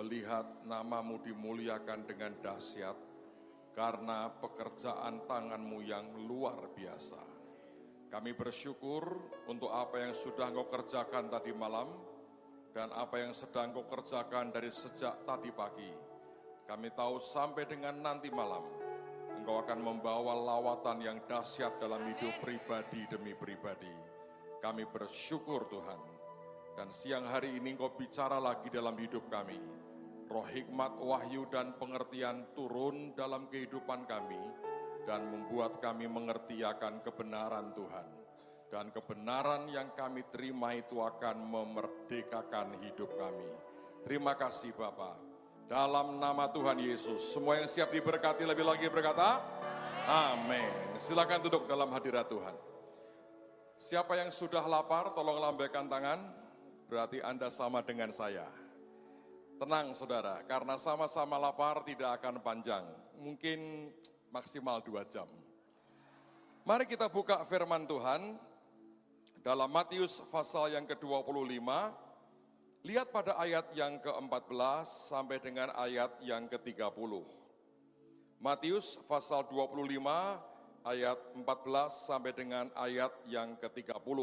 melihat nama-Mu dimuliakan dengan dahsyat karena pekerjaan tangan-Mu yang luar biasa. Kami bersyukur untuk apa yang sudah Engkau kerjakan tadi malam dan apa yang sedang Engkau kerjakan dari sejak tadi pagi. Kami tahu sampai dengan nanti malam, Engkau akan membawa lawatan yang dahsyat dalam hidup pribadi demi pribadi. Kami bersyukur Tuhan. Dan siang hari ini Engkau bicara lagi dalam hidup kami. Roh hikmat, wahyu, dan pengertian turun dalam kehidupan kami dan membuat kami mengerti akan kebenaran Tuhan. Dan kebenaran yang kami terima itu akan memerdekakan hidup kami. Terima kasih Bapa. Dalam nama Tuhan Yesus, semua yang siap diberkati lebih lagi berkata, amin. Silakan duduk dalam hadirat Tuhan. Siapa yang sudah lapar, tolong lambaikan tangan, berarti Anda sama dengan saya. Tenang saudara, karena sama-sama lapar tidak akan panjang, mungkin maksimal 2 jam. Mari kita buka firman Tuhan dalam Matius pasal yang ke-25, lihat pada ayat yang ke-14 sampai dengan ayat yang ke-30. Matius pasal 25 ayat 14 sampai dengan ayat yang ke-30.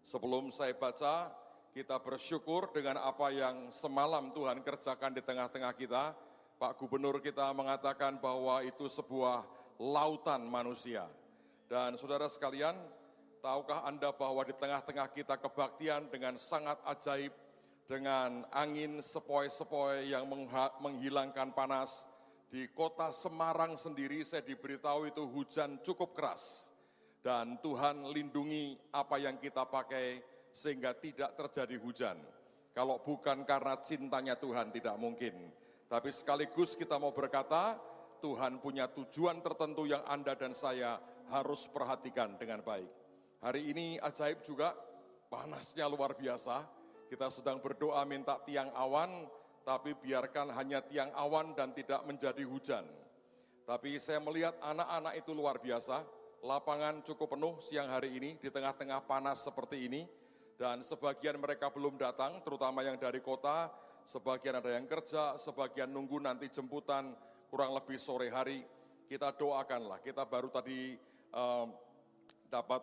Sebelum saya baca, kita bersyukur dengan apa yang semalam Tuhan kerjakan di tengah-tengah kita. Pak Gubernur kita mengatakan bahwa itu sebuah lautan manusia. Dan saudara sekalian, tahukah Anda bahwa di tengah-tengah kita kebaktian dengan sangat ajaib, dengan angin sepoi-sepoi yang menghilangkan panas. Di kota Semarang sendiri saya diberitahu itu hujan cukup keras. Dan Tuhan lindungi apa yang kita pakai, sehingga tidak terjadi hujan. Kalau bukan karena cintanya Tuhan tidak mungkin. Tapi sekaligus kita mau berkata, Tuhan punya tujuan tertentu yang Anda dan saya harus perhatikan dengan baik. Hari ini ajaib juga, panasnya luar biasa. Kita sedang berdoa minta tiang awan, tapi biarkan hanya tiang awan dan tidak menjadi hujan. Tapi saya melihat anak-anak itu luar biasa, lapangan cukup penuh siang hari ini di tengah-tengah panas seperti ini. Dan sebagian mereka belum datang, terutama yang dari kota, sebagian ada yang kerja, sebagian nunggu nanti jemputan kurang lebih sore hari. Kita doakanlah, kita baru tadi dapat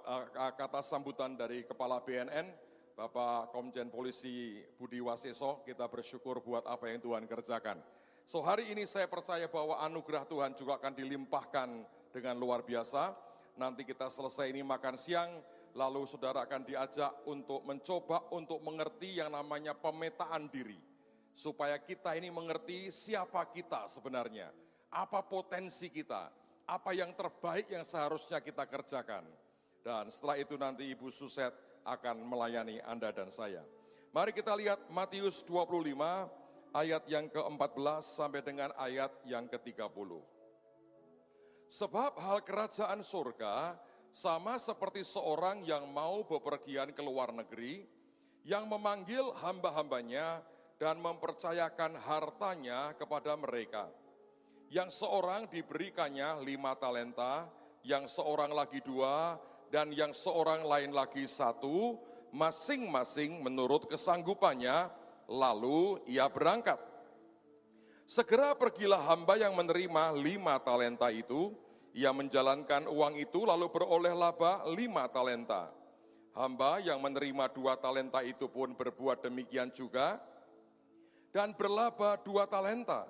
kata sambutan dari Kepala BNN, Bapak Komjen Polisi Budi Waseso, kita bersyukur buat apa yang Tuhan kerjakan. So hari ini saya percaya bahwa anugerah Tuhan juga akan dilimpahkan dengan luar biasa. Nanti kita selesai ini makan siang, lalu saudara akan diajak untuk mencoba untuk mengerti yang namanya pemetaan diri. Supaya kita ini mengerti siapa kita sebenarnya, apa potensi kita, apa yang terbaik yang seharusnya kita kerjakan. Dan setelah itu nanti Ibu Suset akan melayani Anda dan saya. Mari kita lihat Matius 25 ayat yang ke-14 sampai dengan ayat yang ke-30. Sebab hal kerajaan surga sama seperti seorang yang mau bepergian ke luar negeri, yang memanggil hamba-hambanya dan mempercayakan hartanya kepada mereka. Yang seorang diberikannya 5 talenta, yang seorang lagi 2, dan yang seorang lain lagi 1, masing-masing menurut kesanggupannya, lalu ia berangkat. Segera pergilah hamba yang menerima 5 talenta itu. Ia menjalankan uang itu lalu beroleh laba 5 talenta. Hamba yang menerima 2 talenta itu pun berbuat demikian juga dan berlaba 2 talenta.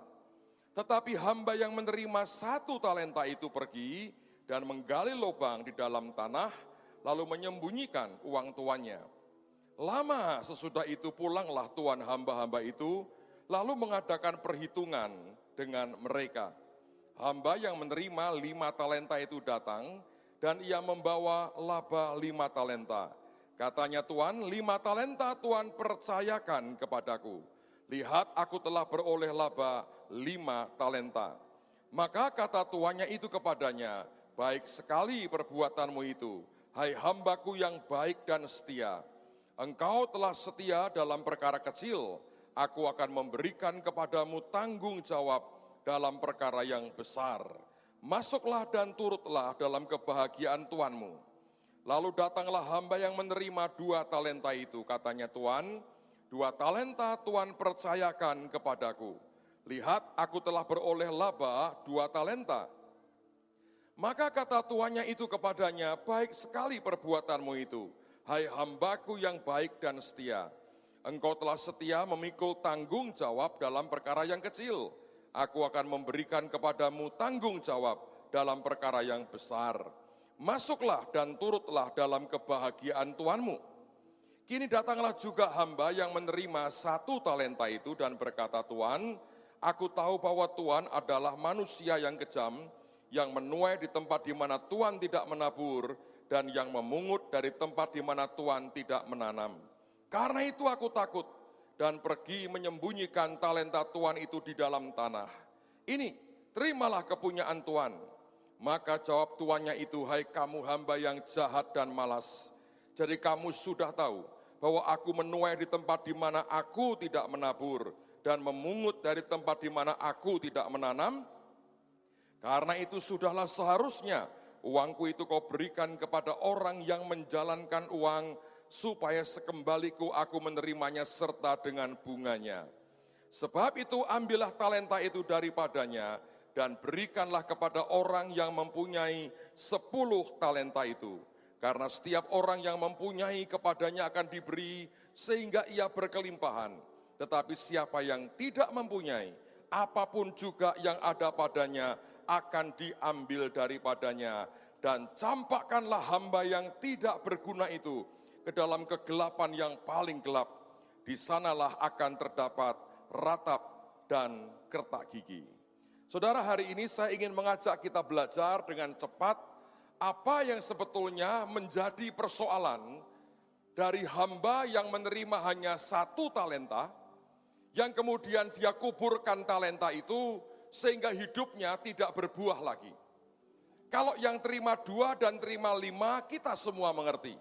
Tetapi hamba yang menerima 1 talenta itu pergi dan menggali lubang di dalam tanah lalu menyembunyikan uang tuannya. Lama sesudah itu pulanglah tuan hamba-hamba itu lalu mengadakan perhitungan dengan mereka. Hamba yang menerima 5 talenta itu datang, dan ia membawa laba 5 talenta. Katanya Tuhan, 5 talenta Tuhan percayakan kepadaku. Lihat aku telah beroleh laba 5 talenta. Maka kata tuannya itu kepadanya, baik sekali perbuatanmu itu, hai hambaku yang baik dan setia. Engkau telah setia dalam perkara kecil, aku akan memberikan kepadamu tanggung jawab dalam perkara yang besar. Masuklah dan turutlah dalam kebahagiaan Tuanmu. Lalu datanglah hamba yang menerima 2 talenta itu. Katanya Tuhan, 2 talenta Tuhan percayakan kepadaku. Lihat, aku telah beroleh laba 2 talenta. Maka kata tuannya itu kepadanya, baik sekali perbuatanmu itu, hai hambaku yang baik dan setia. Engkau telah setia memikul tanggung jawab dalam perkara yang kecil. Aku akan memberikan kepadamu tanggung jawab dalam perkara yang besar. Masuklah dan turutlah dalam kebahagiaan Tuanmu. Kini datanglah juga hamba yang menerima 1 talenta itu dan berkata, Tuan, aku tahu bahwa Tuhan adalah manusia yang kejam, yang menuai di tempat di mana Tuhan tidak menabur, dan yang memungut dari tempat di mana Tuhan tidak menanam. Karena itu aku takut, dan pergi menyembunyikan talenta Tuhan itu di dalam tanah. Ini, terimalah kepunyaan Tuhan. Maka jawab tuannya itu, hai kamu hamba yang jahat dan malas. Jadi kamu sudah tahu bahwa aku menuai di tempat di mana aku tidak menabur, dan memungut dari tempat di mana aku tidak menanam. Karena itu sudahlah seharusnya uangku itu kau berikan kepada orang yang menjalankan uang, supaya sekembaliku aku menerimanya serta dengan bunganya. Sebab itu ambillah talenta itu daripadanya, dan berikanlah kepada orang yang mempunyai 10 talenta itu. Karena setiap orang yang mempunyai kepadanya akan diberi, sehingga ia berkelimpahan. Tetapi siapa yang tidak mempunyai, apapun juga yang ada padanya akan diambil daripadanya. Dan campakkanlah hamba yang tidak berguna itu ke dalam kegelapan yang paling gelap. Di sanalah akan terdapat ratap dan kertak gigi. Saudara, hari ini saya ingin mengajak kita belajar dengan cepat apa yang sebetulnya menjadi persoalan dari hamba yang menerima hanya 1 talenta, yang kemudian dia kuburkan talenta itu sehingga hidupnya tidak berbuah lagi. Kalau yang terima 2 dan terima 5, kita semua mengerti.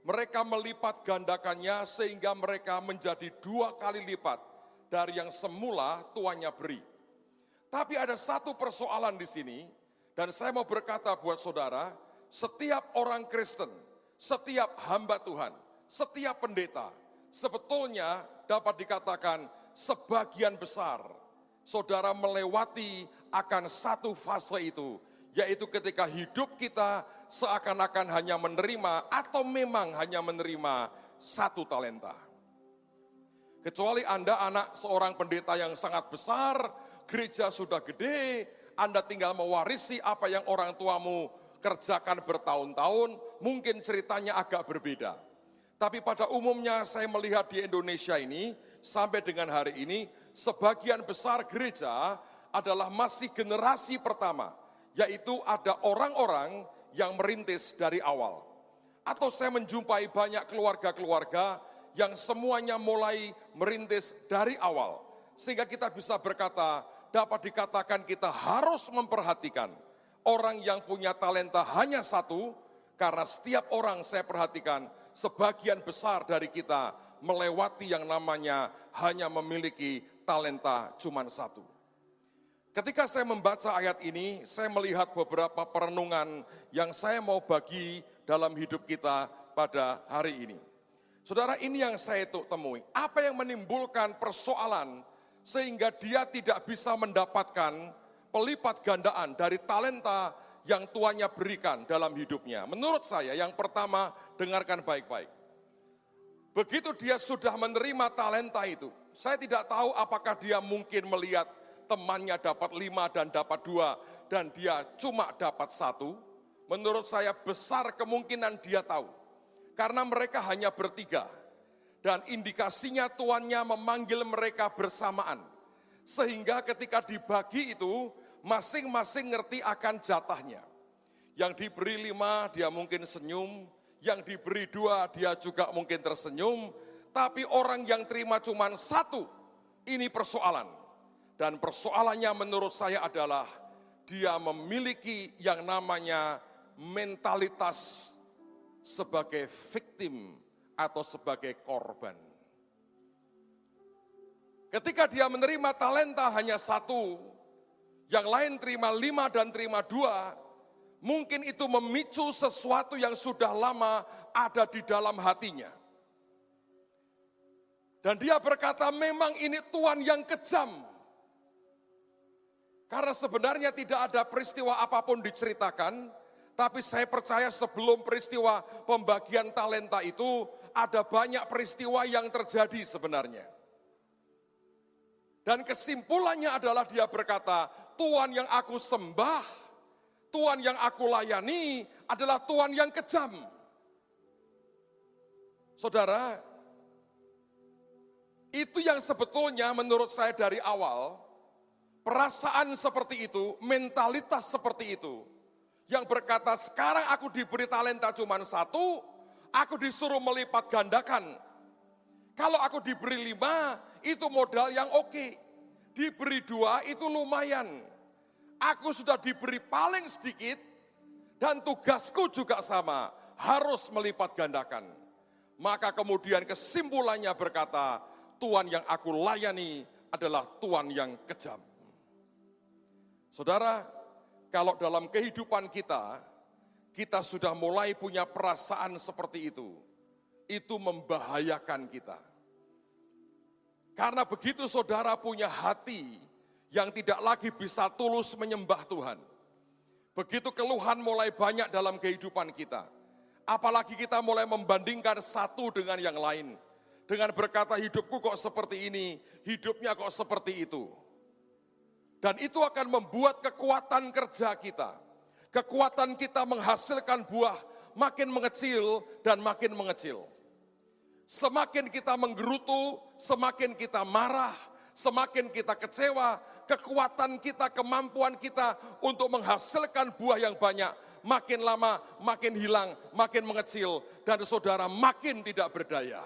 Mereka melipat gandakannya sehingga mereka menjadi 2 kali lipat dari yang semula tuannya beri. Tapi ada satu persoalan di sini, dan saya mau berkata buat saudara, setiap orang Kristen, setiap hamba Tuhan, setiap pendeta, sebetulnya dapat dikatakan sebagian besar saudara melewati akan satu fase itu, yaitu ketika hidup kita seakan-akan hanya menerima atau memang hanya menerima 1 talenta. Kecuali Anda anak seorang pendeta yang sangat besar, gereja sudah gede, Anda tinggal mewarisi apa yang orang tuamu kerjakan bertahun-tahun, mungkin ceritanya agak berbeda. Tapi pada umumnya saya melihat di Indonesia ini, sampai dengan hari ini, sebagian besar gereja adalah masih generasi pertama, yaitu ada orang-orang yang merintis dari awal. Atau saya menjumpai banyak keluarga-keluarga yang semuanya mulai merintis dari awal. Sehingga kita bisa berkata, dapat dikatakan kita harus memperhatikan orang yang punya talenta hanya 1, karena setiap orang saya perhatikan, sebagian besar dari kita melewati yang namanya hanya memiliki talenta cuma 1. Ketika saya membaca ayat ini, saya melihat beberapa perenungan yang saya mau bagi dalam hidup kita pada hari ini. Saudara, ini yang saya temui. Apa yang menimbulkan persoalan sehingga dia tidak bisa mendapatkan pelipat gandaan dari talenta yang tuannya berikan dalam hidupnya? Menurut saya, yang pertama, dengarkan baik-baik. Begitu dia sudah menerima talenta itu, saya tidak tahu apakah dia mungkin melihat temannya dapat 5 dan dapat 2, dan dia cuma dapat 1. Menurut saya besar kemungkinan dia tahu, karena mereka hanya bertiga, dan indikasinya tuannya memanggil mereka bersamaan. Sehingga ketika dibagi itu, masing-masing ngerti akan jatahnya. Yang diberi 5 dia mungkin senyum, yang diberi 2 dia juga mungkin tersenyum, tapi orang yang terima cuma 1, ini persoalan. Dan persoalannya menurut saya adalah dia memiliki yang namanya mentalitas sebagai victim atau sebagai korban. Ketika dia menerima talenta hanya 1, yang lain terima 5 dan terima 2, mungkin itu memicu sesuatu yang sudah lama ada di dalam hatinya. Dan dia berkata, memang ini Tuhan yang kejam. Karena sebenarnya tidak ada peristiwa apapun diceritakan, tapi saya percaya sebelum peristiwa pembagian talenta itu, ada banyak peristiwa yang terjadi sebenarnya. Dan kesimpulannya adalah dia berkata, Tuhan yang aku sembah, Tuhan yang aku layani adalah Tuhan yang kejam. Saudara, itu yang sebetulnya menurut saya dari awal, perasaan seperti itu, mentalitas seperti itu, yang berkata sekarang aku diberi talenta cuma 1, aku disuruh melipat gandakan. Kalau aku diberi 5, itu modal yang oke. Diberi 2 itu lumayan. Aku sudah diberi paling sedikit, dan tugasku juga sama, harus melipat gandakan. Maka kemudian kesimpulannya berkata, Tuhan yang aku layani adalah Tuhan yang kejam. Saudara, kalau dalam kehidupan kita sudah mulai punya perasaan seperti itu membahayakan kita. Karena begitu saudara punya hati yang tidak lagi bisa tulus menyembah Tuhan, begitu keluhan mulai banyak dalam kehidupan kita, apalagi kita mulai membandingkan satu dengan yang lain, dengan berkata hidupku kok seperti ini, hidupnya kok seperti itu. Dan itu akan membuat kekuatan kerja kita, kekuatan kita menghasilkan buah makin mengecil dan makin mengecil. Semakin kita menggerutu, semakin kita marah, semakin kita kecewa, kekuatan kita, kemampuan kita untuk menghasilkan buah yang banyak, makin lama makin hilang, makin mengecil, dan saudara makin tidak berdaya.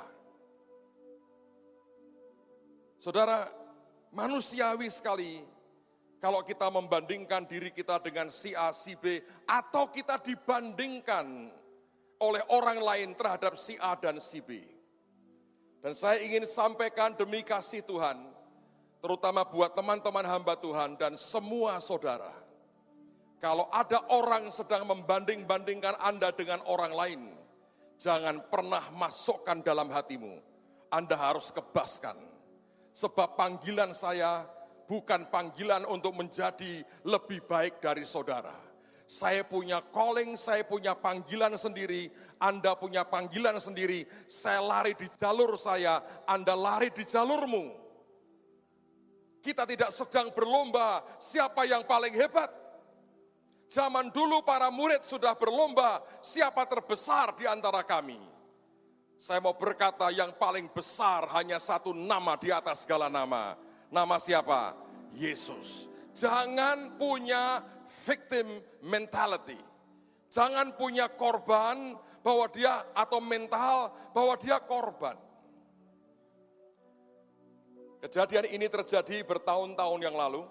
Saudara, manusiawi sekali kalau kita membandingkan diri kita dengan si A, si B, atau kita dibandingkan oleh orang lain terhadap si A dan si B. Dan saya ingin sampaikan demi kasih Tuhan, terutama buat teman-teman hamba Tuhan dan semua saudara. Kalau ada orang sedang membanding-bandingkan Anda dengan orang lain, jangan pernah masukkan dalam hatimu. Anda harus kebaskan. Sebab panggilan saya bukan panggilan untuk menjadi lebih baik dari saudara. Saya punya calling, saya punya panggilan sendiri, Anda punya panggilan sendiri. Saya lari di jalur saya, Anda lari di jalurmu. Kita tidak sedang berlomba siapa yang paling hebat. Zaman dulu para murid sudah berlomba siapa terbesar di antara kami. Saya mau berkata yang paling besar hanya satu nama di atas segala nama. Nama siapa? Yesus. Jangan punya victim mentality. Jangan punya korban bahwa dia atau mental bahwa dia korban. Kejadian ini terjadi bertahun-tahun yang lalu.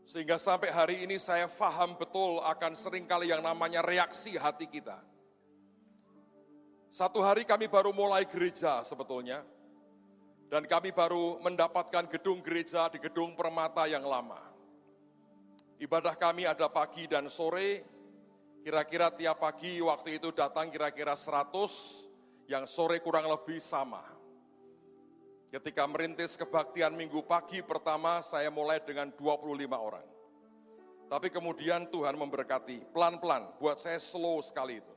Sehingga sampai hari ini saya paham betul akan seringkali yang namanya reaksi hati kita. Satu hari kami baru mulai gereja sebetulnya. Dan kami baru mendapatkan gedung gereja di gedung Permata yang lama. Ibadah kami ada pagi dan sore, kira-kira tiap pagi waktu itu datang kira-kira 100, yang sore kurang lebih sama. Ketika merintis kebaktian minggu pagi pertama, saya mulai dengan 25 orang. Tapi kemudian Tuhan memberkati, pelan-pelan, buat saya slow sekali itu.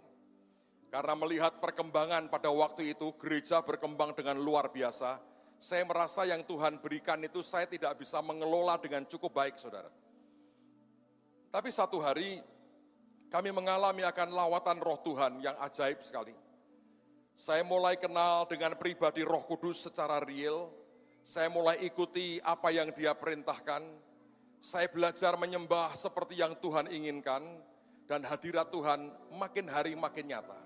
Karena melihat perkembangan pada waktu itu, gereja berkembang dengan luar biasa. Saya merasa yang Tuhan berikan itu saya tidak bisa mengelola dengan cukup baik, saudara. Tapi satu hari kami mengalami akan lawatan roh Tuhan yang ajaib sekali. Saya mulai kenal dengan pribadi Roh Kudus secara real. Saya mulai ikuti apa yang Dia perintahkan. Saya belajar menyembah seperti yang Tuhan inginkan. Dan hadirat Tuhan makin hari makin nyata.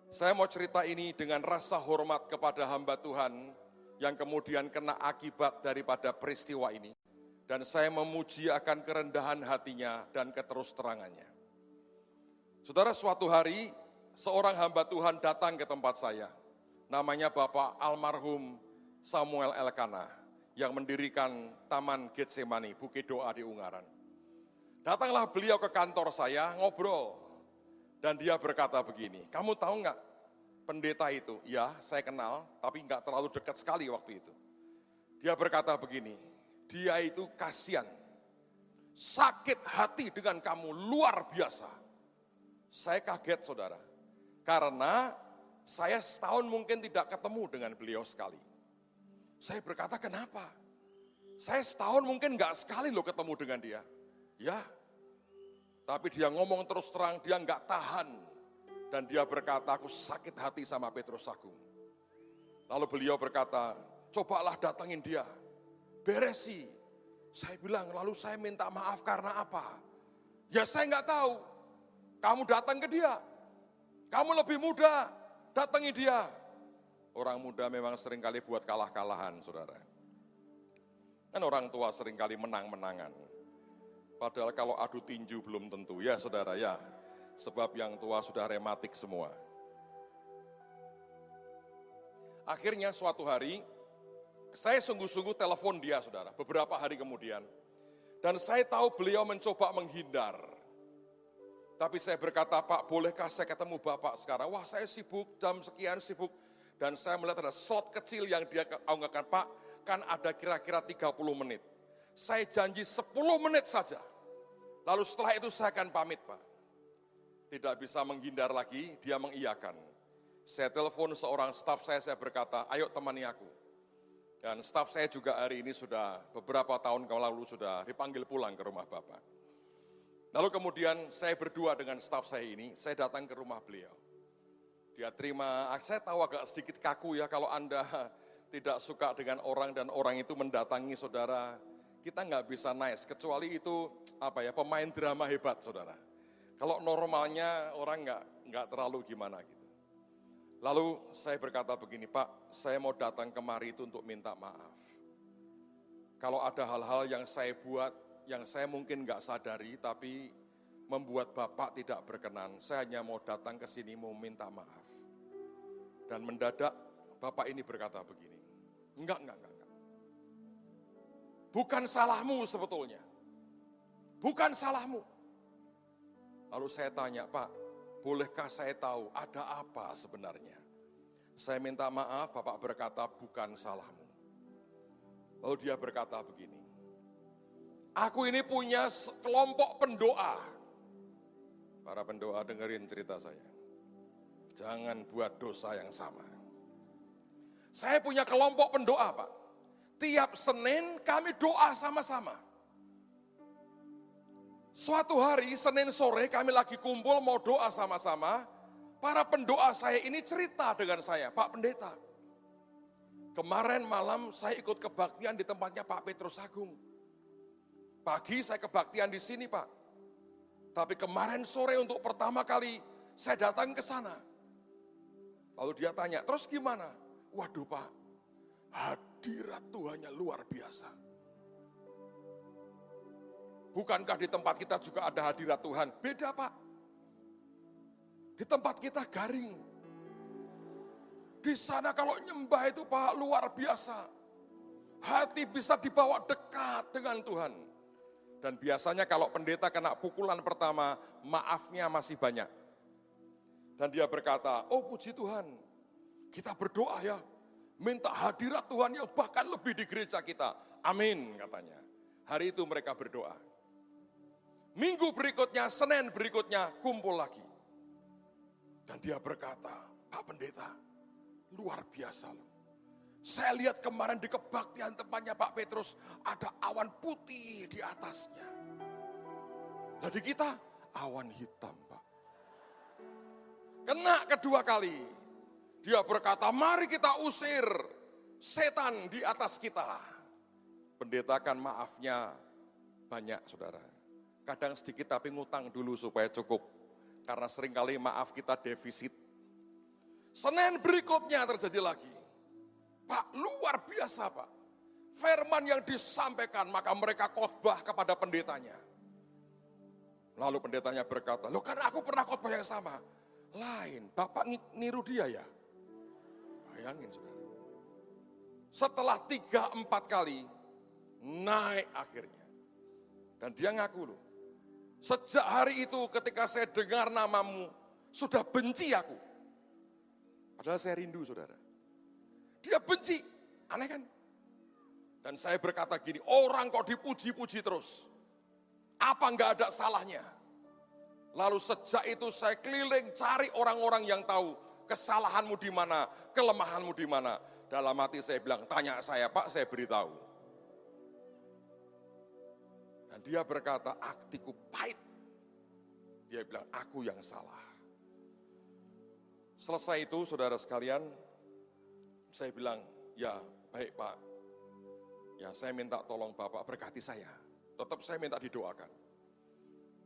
Saya mau cerita ini dengan rasa hormat kepada hamba Tuhan yang kemudian kena akibat daripada peristiwa ini. Dan saya memuji akan kerendahan hatinya dan keterus-terangannya. Saudara, suatu hari seorang hamba Tuhan datang ke tempat saya. Namanya Bapak almarhum Samuel Elkanah yang mendirikan Taman Getsemani, Bukit Doa di Ungaran. Datanglah beliau ke kantor saya, ngobrol. Dan dia berkata begini, kamu tahu nggak, pendeta itu, ya saya kenal, tapi nggak terlalu dekat sekali waktu itu. Dia berkata begini, dia itu kasihan, sakit hati dengan kamu luar biasa. Saya kaget saudara, karena saya setahun mungkin tidak ketemu dengan beliau sekali. Saya berkata kenapa? Saya setahun mungkin nggak sekali loh ketemu dengan dia. Ya, tapi dia ngomong terus terang, dia nggak tahan. Dan dia berkata, aku sakit hati sama Petrus Agung. Lalu beliau berkata, cobalah datangin dia, beresi. Saya bilang, lalu saya minta maaf karena apa? Ya saya nggak tahu. Kamu datang ke dia, kamu lebih muda, datangi dia. Orang muda memang seringkali buat kalah-kalahan, saudara. Kan orang tua seringkali menang-menangan. Padahal kalau adu tinju belum tentu, ya saudara ya. Sebab yang tua sudah rematik semua. Akhirnya suatu hari, saya sungguh-sungguh telepon dia saudara, beberapa hari kemudian. Dan saya tahu beliau mencoba menghindar. Tapi saya berkata, Pak bolehkah saya ketemu Bapak sekarang? Wah saya sibuk, jam sekian sibuk. Dan saya melihat ada slot kecil yang dia anggarkan, Pak kan ada kira-kira 30 menit. Saya janji 10 menit saja. Lalu setelah itu saya akan pamit Pak. Tidak bisa menghindar lagi, dia mengiyakan. Saya telepon seorang staf saya berkata, ayo temani aku. Dan staf saya juga hari ini sudah beberapa tahun lalu sudah dipanggil pulang ke rumah Bapak. Lalu kemudian saya berdua dengan staf saya ini, saya datang ke rumah beliau. Dia terima, saya tahu agak sedikit kaku ya kalau Anda tidak suka dengan orang dan orang itu mendatangi saudara. Kita nggak bisa nice, kecuali itu pemain drama hebat saudara. Kalau normalnya orang nggak terlalu gimana gitu. Lalu saya berkata begini, Pak, saya mau datang kemari itu untuk minta maaf. Kalau ada hal-hal yang saya buat, yang saya mungkin nggak sadari, tapi membuat Bapak tidak berkenan, saya hanya mau datang ke sini mau minta maaf. Dan mendadak Bapak ini berkata begini, enggak. Bukan salahmu sebetulnya, bukan salahmu. Lalu saya tanya, Pak, bolehkah saya tahu ada apa sebenarnya? Saya minta maaf, Bapak berkata bukan salahmu. Lalu dia berkata begini, aku ini punya kelompok pendoa. Para pendoa dengerin cerita saya. Jangan buat dosa yang sama. Saya punya kelompok pendoa, Pak. Tiap Senin kami doa sama-sama. Suatu hari, Senin sore kami lagi kumpul mau doa sama-sama. Para pendoa saya ini cerita dengan saya, Pak Pendeta. Kemarin malam saya ikut kebaktian di tempatnya Pak Petrus Agung. Pagi saya kebaktian di sini, Pak. Tapi kemarin sore untuk pertama kali saya datang ke sana. Lalu dia tanya, terus gimana? Waduh Pak, hadirat Tuhannya luar biasa. Bukankah di tempat kita juga ada hadirat Tuhan? Beda Pak. Di tempat kita garing. Di sana kalau nyembah itu Pak luar biasa. Hati bisa dibawa dekat dengan Tuhan. Dan biasanya kalau pendeta kena pukulan pertama, maafnya masih banyak. Dan dia berkata, oh puji Tuhan, kita berdoa ya. Minta hadirat Tuhan yang bahkan lebih di gereja kita. Amin katanya. Hari itu mereka berdoa. Minggu berikutnya, Senin berikutnya, kumpul lagi. Dan dia berkata, Pak Pendeta, luar biasa loh. Saya lihat kemarin di kebaktian tempatnya Pak Petrus, ada awan putih di atasnya. Nah di kita, awan hitam Pak. Kena kedua kali. Dia berkata, mari kita usir setan di atas kita. Pendeta kan maafnya banyak saudara. Kadang sedikit tapi ngutang dulu supaya cukup. Karena seringkali maaf kita defisit. Senin berikutnya terjadi lagi. Pak, luar biasa Pak. Firman yang disampaikan, maka mereka khotbah kepada pendetanya. Lalu pendetanya berkata, loh kan aku pernah khotbah yang sama. Lain, Bapak niru dia ya? Bayangin saudara. Setelah 3-4 kali, naik akhirnya. Dan dia ngaku loh. Sejak hari itu ketika saya dengar namamu, sudah benci aku. Padahal saya rindu, saudara. Dia benci, aneh kan? Dan saya berkata gini, orang kok dipuji-puji terus. Apa enggak ada salahnya? Lalu sejak itu saya keliling cari orang-orang yang tahu kesalahanmu di mana, kelemahanmu di mana. Dalam hati saya bilang, tanya saya Pak, saya beritahu. Dan dia berkata, hatiku pahit. Dia bilang, aku yang salah. Selesai itu, saudara sekalian, saya bilang, ya baik Pak, ya saya minta tolong Bapak berkati saya. Tetap saya minta didoakan.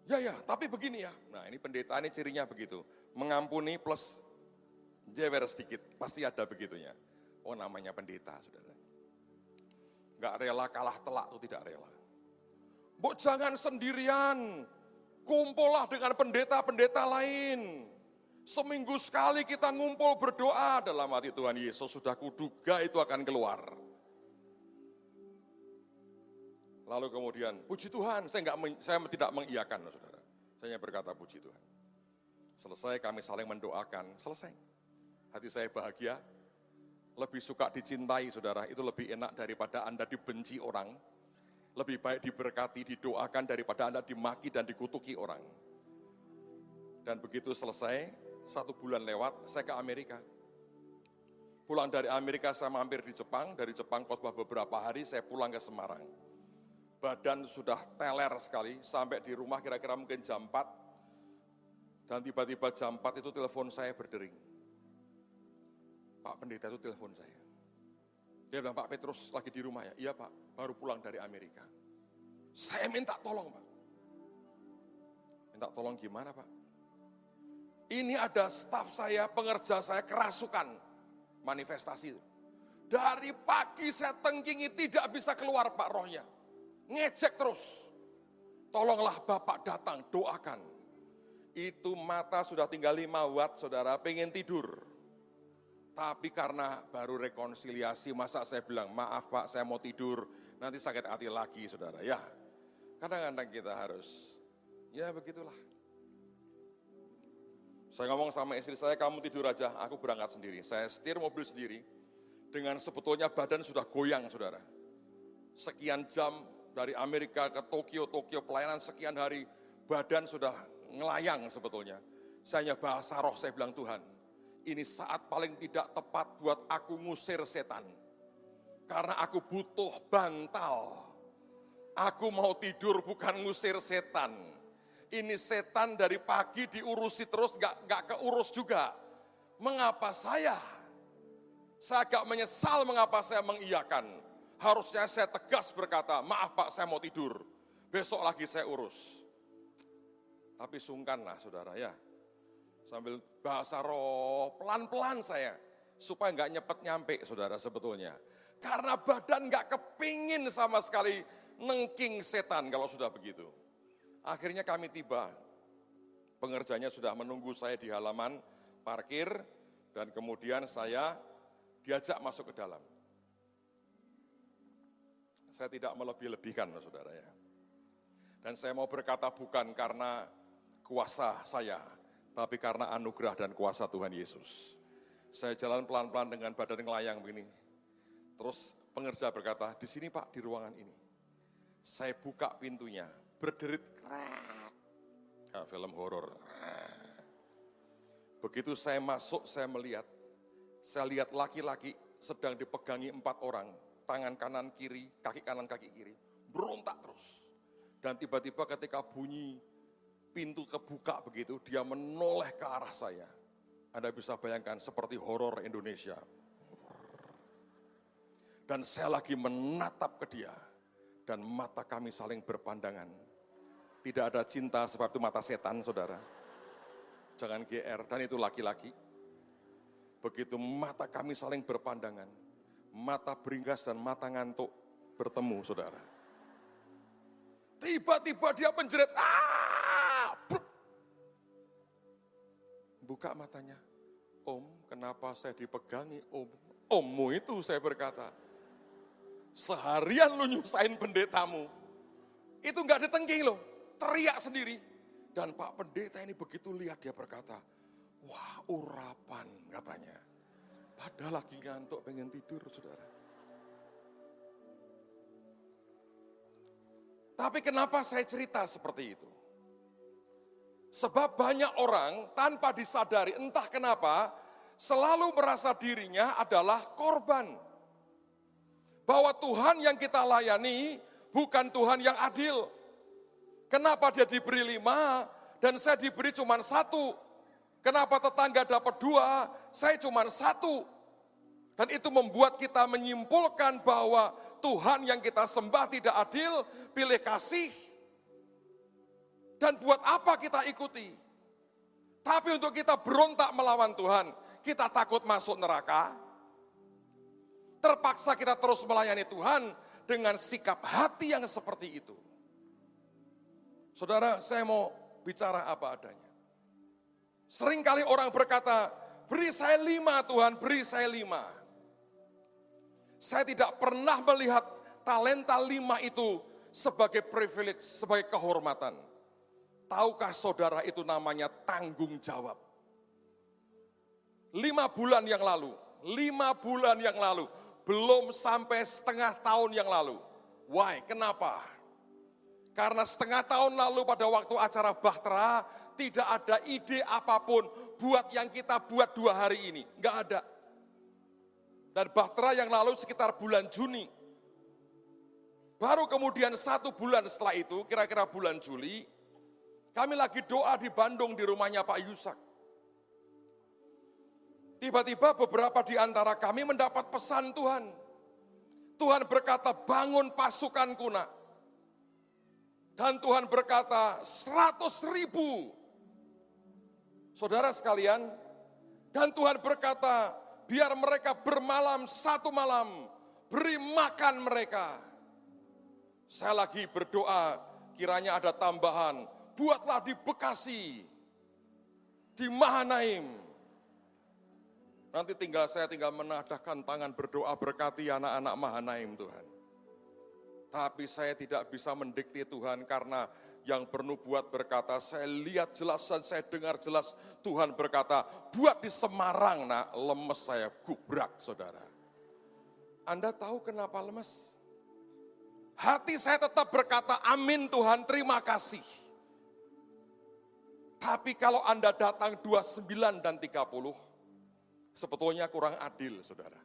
Ya, tapi begini ya. Nah ini pendeta ini cirinya begitu. Mengampuni plus jewer sedikit, pasti ada begitunya. Oh namanya pendeta, saudara. Enggak rela kalah telak itu tidak rela. Bu jangan sendirian, kumpullah dengan pendeta-pendeta lain. Seminggu sekali kita ngumpul berdoa, dalam hati Tuhan Yesus sudah kuduga itu akan keluar. Lalu kemudian, puji Tuhan, saya tidak mengiyakan, saudara. Saya berkata puji Tuhan. Selesai kami saling mendoakan, selesai. Hati saya bahagia, lebih suka dicintai, saudara. Itu lebih enak daripada Anda dibenci orang. Lebih baik diberkati, didoakan daripada Anda dimaki dan dikutuki orang. Dan begitu selesai, 1 bulan lewat, saya ke Amerika. Pulang dari Amerika, saya mampir di Jepang. Dari Jepang khotbah beberapa hari, saya pulang ke Semarang. Badan sudah teler sekali, sampai di rumah kira-kira mungkin jam 4. Dan tiba-tiba jam 4 itu telepon saya berdering. Pak pendeta itu telepon saya. Dia bilang, Pak Petrus lagi di rumah ya? Iya Pak, baru pulang dari Amerika. Saya minta tolong Pak. Minta tolong gimana Pak? Ini ada staf saya, pengerja saya kerasukan manifestasi. Dari pagi saya tengkingi tidak bisa keluar Pak rohnya. Ngejek terus. Tolonglah Bapak datang, doakan. Itu mata sudah tinggal 5 watt, saudara, pengen tidur. Tapi karena baru rekonsiliasi, masa saya bilang, maaf Pak, saya mau tidur, nanti sakit hati lagi, saudara. Ya, kadang-kadang kita harus, ya begitulah. Saya ngomong sama istri saya, kamu tidur aja, aku berangkat sendiri. Saya setir mobil sendiri, dengan sebetulnya badan sudah goyang, saudara. Sekian jam, dari Amerika ke Tokyo pelayanan sekian hari, badan sudah ngelayang sebetulnya. Saya hanya bahasa roh, saya bilang Tuhan, ini saat paling tidak tepat buat aku ngusir setan. Karena aku butuh bantal. Aku mau tidur bukan ngusir setan. Ini setan dari pagi diurusi terus gak keurus juga. Mengapa saya? Saya agak menyesal mengapa saya mengiyakan. Harusnya saya tegas berkata, maaf Pak saya mau tidur, besok lagi saya urus. Tapi sungkanlah saudara ya, sambil bahasa roh pelan-pelan saya, supaya nggak nyepet nyampe saudara sebetulnya. Karena badan nggak kepingin sama sekali nengking setan kalau sudah begitu. Akhirnya kami tiba, pengerjanya sudah menunggu saya di halaman parkir, dan kemudian saya diajak masuk ke dalam. Saya tidak melebih-lebihkan, saudara ya. Dan saya mau berkata bukan karena kuasa saya, tapi karena anugerah dan kuasa Tuhan Yesus. Saya jalan pelan-pelan dengan badan ngelayang begini. Terus pengerja berkata, di sini Pak, di ruangan ini. Saya buka pintunya, berderit, kayak film horor. Begitu saya masuk, saya lihat laki-laki sedang dipegangi 4 orang. Tangan kanan kiri, kaki kanan kaki kiri, berontak terus. Dan tiba-tiba ketika bunyi pintu kebuka begitu, dia menoleh ke arah saya. Anda bisa bayangkan seperti horor Indonesia. Dan saya lagi menatap ke dia, dan mata kami saling berpandangan. Tidak ada cinta sebab itu mata setan, saudara. Jangan GR, dan itu laki-laki. Begitu mata kami saling berpandangan. Mata beringas dan mata ngantuk bertemu, saudara. Tiba-tiba dia menjerit, buka matanya. Om, kenapa saya dipegangi, Om? Ommu itu, saya berkata. Seharian lu nyusahin pendetamu. Itu enggak ditengking loh, teriak sendiri. Dan Pak Pendeta ini begitu lihat, dia berkata, wah urapan katanya. Ada lagi ngantuk pengen tidur, saudara. Tapi kenapa saya cerita seperti itu? Sebab banyak orang tanpa disadari, entah kenapa, selalu merasa dirinya adalah korban. Bahwa Tuhan yang kita layani bukan Tuhan yang adil. Kenapa dia diberi 5 dan saya diberi cuma 1? Kenapa tetangga dapat 2, saya cuma 1? Dan itu membuat kita menyimpulkan bahwa Tuhan yang kita sembah tidak adil, pilih kasih. Dan buat apa kita ikuti? Tapi untuk kita berontak melawan Tuhan, kita takut masuk neraka. Terpaksa kita terus melayani Tuhan dengan sikap hati yang seperti itu. Saudara, saya mau bicara apa adanya. Seringkali orang berkata, beri saya 5 Tuhan, beri saya 5. Saya tidak pernah melihat talenta 5 itu sebagai privilege, sebagai kehormatan. Tahukah saudara itu namanya tanggung jawab? 5 bulan yang lalu, belum sampai setengah tahun yang lalu. Why? Kenapa? Karena setengah tahun lalu pada waktu acara Bahtera, tidak ada ide apapun buat yang kita buat 2 hari ini. Enggak ada. Dan Bahtera yang lalu sekitar bulan Juni. Baru kemudian 1 bulan setelah itu, kira-kira bulan Juli, kami lagi doa di Bandung di rumahnya Pak Yusak. Tiba-tiba beberapa di antara kami mendapat pesan Tuhan. Tuhan berkata, bangun pasukanku nak. Dan Tuhan berkata, 100.000. Saudara sekalian, dan Tuhan berkata, biar mereka bermalam 1 malam, beri makan mereka. Saya lagi berdoa, kiranya ada tambahan, buatlah di Bekasi, di Mahanaim. Nanti saya tinggal menadahkan tangan berdoa berkati anak-anak Mahanaim Tuhan. Tapi saya tidak bisa mendikte Tuhan karena yang bernubuat berkata, saya lihat jelas dan saya dengar jelas Tuhan berkata, buat di Semarang nak, lemes saya gubrak saudara. Anda tahu kenapa lemes? Hati saya tetap berkata, amin Tuhan, terima kasih. Tapi kalau Anda datang 29 dan 30, sebetulnya kurang adil saudara.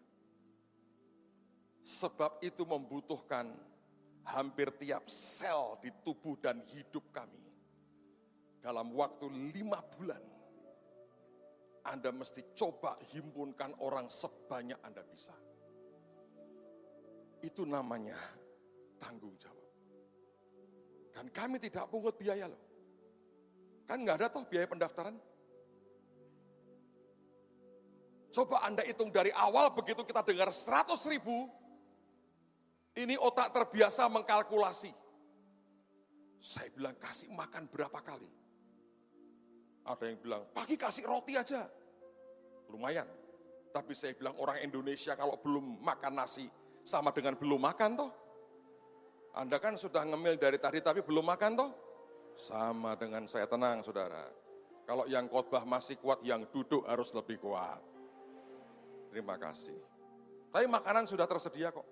Sebab itu membutuhkan hampir tiap sel di tubuh dan hidup kami. Dalam waktu 5 bulan, Anda mesti coba himpunkan orang sebanyak Anda bisa. Itu namanya tanggung jawab. Dan kami tidak pungut biaya loh. Kan nggak ada toh biaya pendaftaran. Coba Anda hitung dari awal begitu kita dengar 100.000, ini otak terbiasa mengkalkulasi. Saya bilang kasih makan berapa kali? Ada yang bilang pagi kasih roti aja. Lumayan. Tapi saya bilang orang Indonesia kalau belum makan nasi sama dengan belum makan toh. Anda kan sudah ngemil dari tadi tapi belum makan toh. Sama dengan saya, tenang saudara. Kalau yang khotbah masih kuat, yang duduk harus lebih kuat. Terima kasih. Tapi makanan sudah tersedia kok.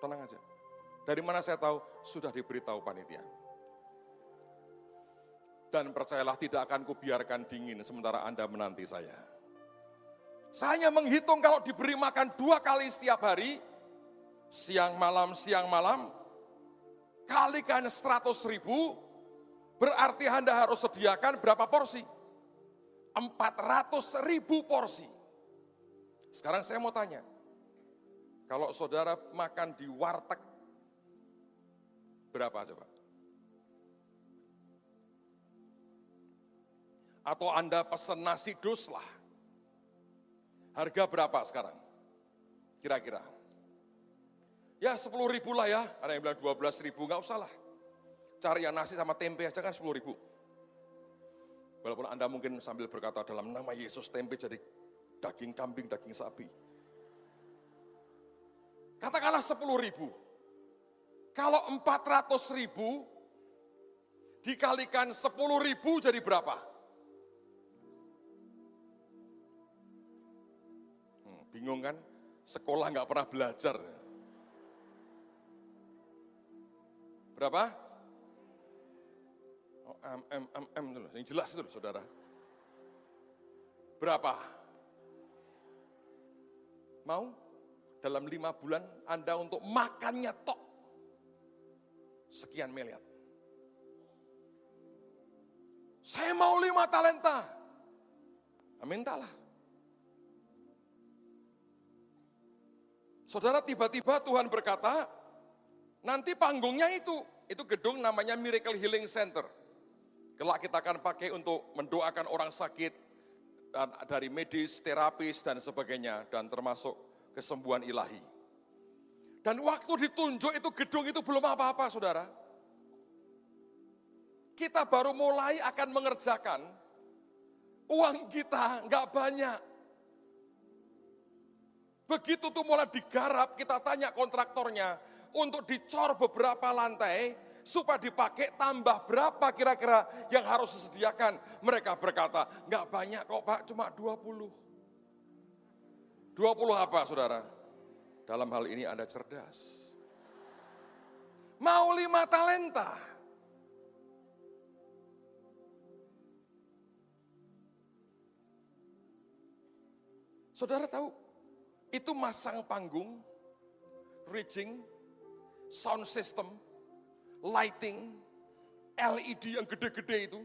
Tenang aja. Dari mana saya tahu? Sudah diberitahu panitia. Dan percayalah tidak akan kubiarkan dingin sementara Anda menanti saya. Saya hanya menghitung kalau diberi makan 2 kali setiap hari, siang malam, kalikan 100.000, berarti Anda harus sediakan berapa porsi? 400.000 porsi. Sekarang saya mau tanya, kalau saudara makan di warteg, berapa coba? Atau Anda pesen nasi dus lah, harga berapa sekarang? Kira-kira? Ya 10.000 lah ya, ada yang bilang 12.000, nggak usah lah. Cari yang nasi sama tempe aja kan 10.000. Walaupun Anda mungkin sambil berkata dalam nama Yesus tempe jadi daging kambing, daging sapi. Katakanlah 10.000. Kalau 400.000 dikalikan 10.000 jadi berapa? Bingung kan? Sekolah nggak pernah belajar. Berapa? Oh, dulu, yang jelas itu saudara. Berapa? Mau? Dalam 5 bulan Anda untuk makannya tok sekian miliar. Saya mau 5 talenta. Mintalah. Saudara, tiba-tiba Tuhan berkata, nanti panggungnya itu gedung namanya Miracle Healing Center. Kelak kita akan pakai untuk mendoakan orang sakit, dan dari medis, terapis, dan sebagainya, dan termasuk kesembuhan ilahi. Dan waktu ditunjuk itu gedung itu belum apa-apa, saudara. Kita baru mulai akan mengerjakan, uang kita nggak banyak. Begitu tuh mulai digarap, kita tanya kontraktornya, untuk dicor beberapa lantai, supaya dipakai tambah berapa kira-kira yang harus disediakan. Mereka berkata, nggak banyak kok Pak, cuma 20. 20 apa saudara? Dalam hal ini Anda cerdas. Mau 5 talenta. Saudara tahu, itu masang panggung, rigging, sound system, lighting, LED yang gede-gede itu.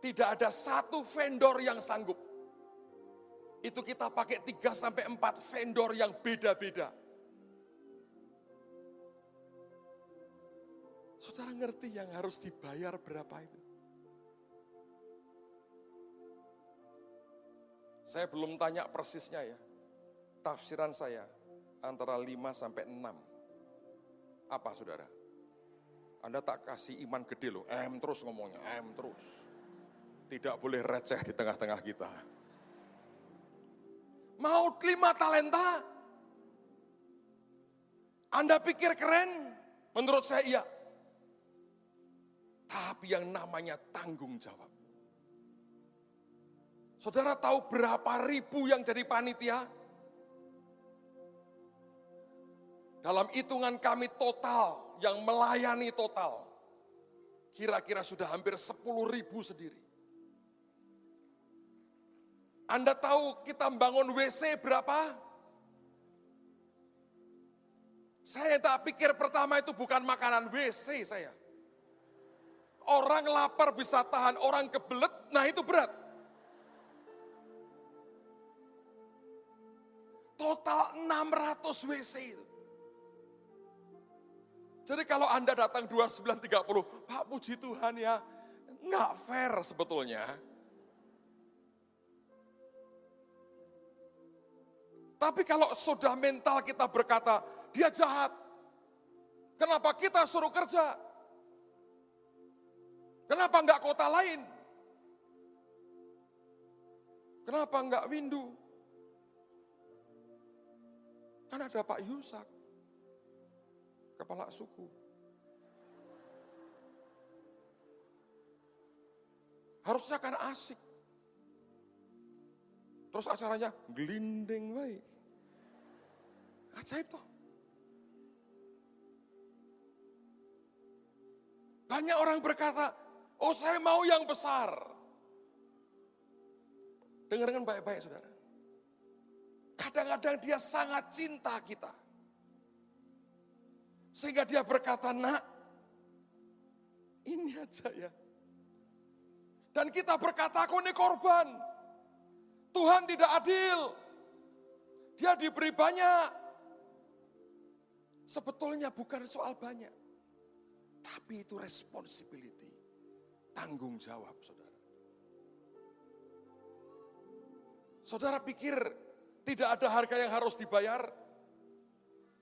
Tidak ada satu vendor yang sanggup. Itu kita pakai 3-4 vendor yang beda-beda. Saudara ngerti yang harus dibayar berapa itu? Saya belum tanya persisnya ya. Tafsiran saya antara 5-6. Apa saudara? Anda tak kasih iman gede loh, terus ngomongnya, terus. Tidak boleh receh di tengah-tengah kita. Mau 5 talenta? Anda pikir keren? Menurut saya iya. Tapi yang namanya tanggung jawab. Saudara tahu berapa ribu yang jadi panitia? Dalam hitungan kami total, yang melayani total, kira-kira sudah hampir 10.000 sendiri. Anda tahu kita bangun WC berapa? Saya tak pikir pertama itu bukan makanan WC saya. Orang lapar bisa tahan, orang kebelet, nah itu berat. Total 600 WC itu. Jadi kalau Anda datang 29.30, Pak puji Tuhan ya, nggak fair sebetulnya. Tapi kalau sudah mental kita berkata, dia jahat. Kenapa kita suruh kerja? Kenapa enggak kota lain? Kenapa enggak Windu? Kan ada Pak Yusak, kepala suku. Harusnya kan asik. Terus acaranya gelinding baik. Ajaib toh. Banyak orang berkata, oh saya mau yang besar. Dengarkan baik-baik saudara. Kadang-kadang dia sangat cinta kita. Sehingga dia berkata, nak, ini aja ya. Dan kita berkata, aku ini korban. Tuhan tidak adil. Dia diberi banyak. Sebetulnya bukan soal banyak. Tapi itu responsibility. Tanggung jawab saudara. Saudara pikir tidak ada harga yang harus dibayar?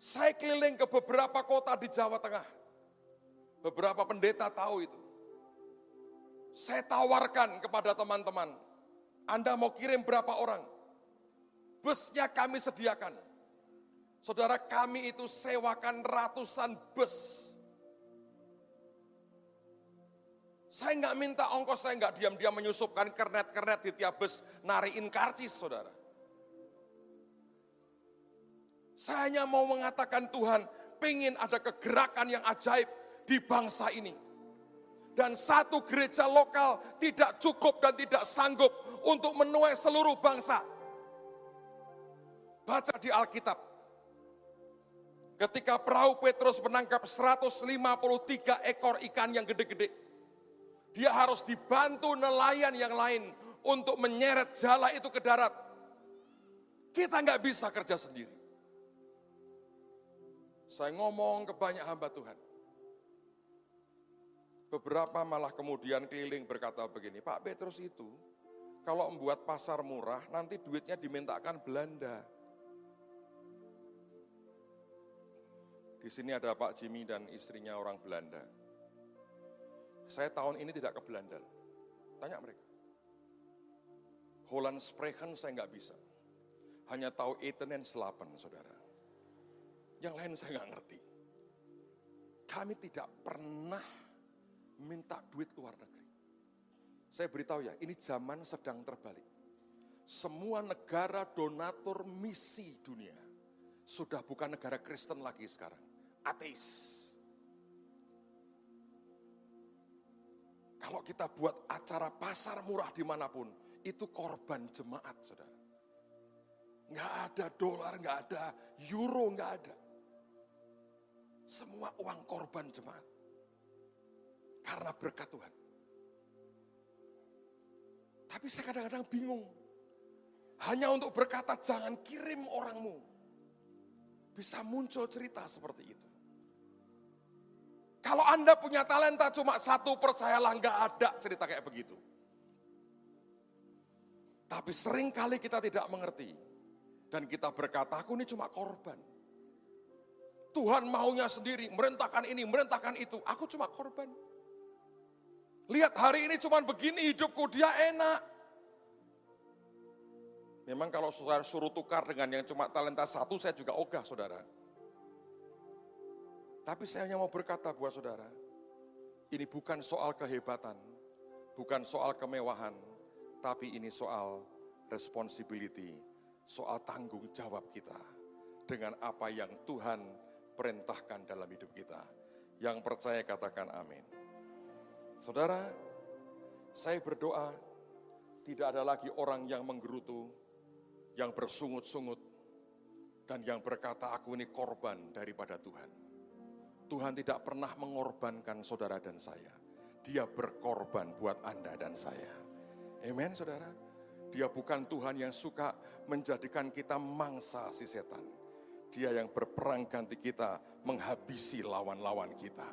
Saya keliling ke beberapa kota di Jawa Tengah. Beberapa pendeta tahu itu. Saya tawarkan kepada teman-teman. Anda mau kirim berapa orang? Busnya kami sediakan. Saudara, kami itu sewakan ratusan bus. Saya nggak minta ongkos, saya nggak diam-diam menyusupkan kernet-kernet di tiap bus, nariin karcis saudara. Saya hanya mau mengatakan Tuhan, pengen ada kegerakan yang ajaib di bangsa ini. Dan satu gereja lokal tidak cukup dan tidak sanggup untuk menuai seluruh bangsa. Baca di Alkitab. Ketika perahu Petrus menangkap 153 ekor ikan yang gede-gede. Dia harus dibantu nelayan yang lain untuk menyeret jala itu ke darat. Kita nggak bisa kerja sendiri. Saya ngomong ke banyak hamba Tuhan. Beberapa malah kemudian keliling berkata begini, Pak Petrus itu kalau membuat pasar murah nanti duitnya dimintakan Belanda. Di sini ada Pak Jimmy dan istrinya orang Belanda. Saya tahun ini tidak ke Belanda. Tanya mereka. Holland spreken saya nggak bisa. Hanya tahu eten en slapen, saudara. Yang lain saya nggak ngerti. Kami tidak pernah minta duit luar negeri. Saya beritahu ya, ini zaman sedang terbalik. Semua negara donatur misi dunia sudah bukan negara Kristen lagi sekarang, ateis. Kalau kita buat acara pasar murah dimanapun, itu korban jemaat, saudara. Nggak ada dolar, nggak ada euro, nggak ada. Semua uang korban jemaat. Karena berkat Tuhan. Tapi saya kadang-kadang bingung. Hanya untuk berkata jangan kirim orangmu. Bisa muncul cerita seperti itu. Kalau Anda punya talenta cuma satu, percayalah nggak ada cerita kayak begitu. Tapi seringkali kita tidak mengerti. Dan kita berkata, aku ini cuma korban. Tuhan maunya sendiri, merentahkan ini, merentahkan itu. Aku cuma korban. Lihat hari ini cuma begini hidupku, dia enak. Memang kalau saudara suruh tukar dengan yang cuma talenta satu, saya juga ogah saudara. Tapi saya hanya mau berkata buat saudara, ini bukan soal kehebatan, bukan soal kemewahan, tapi ini soal responsibility, soal tanggung jawab kita dengan apa yang Tuhan perintahkan dalam hidup kita. Yang percaya katakan amin. Saudara, saya berdoa tidak ada lagi orang yang menggerutu, yang bersungut-sungut, dan yang berkata aku ini korban daripada Tuhan. Tuhan tidak pernah mengorbankan saudara dan saya. Dia berkorban buat Anda dan saya. Amen, saudara. Dia bukan Tuhan yang suka menjadikan kita mangsa si setan. Dia yang berperang ganti kita, menghabisi lawan-lawan kita.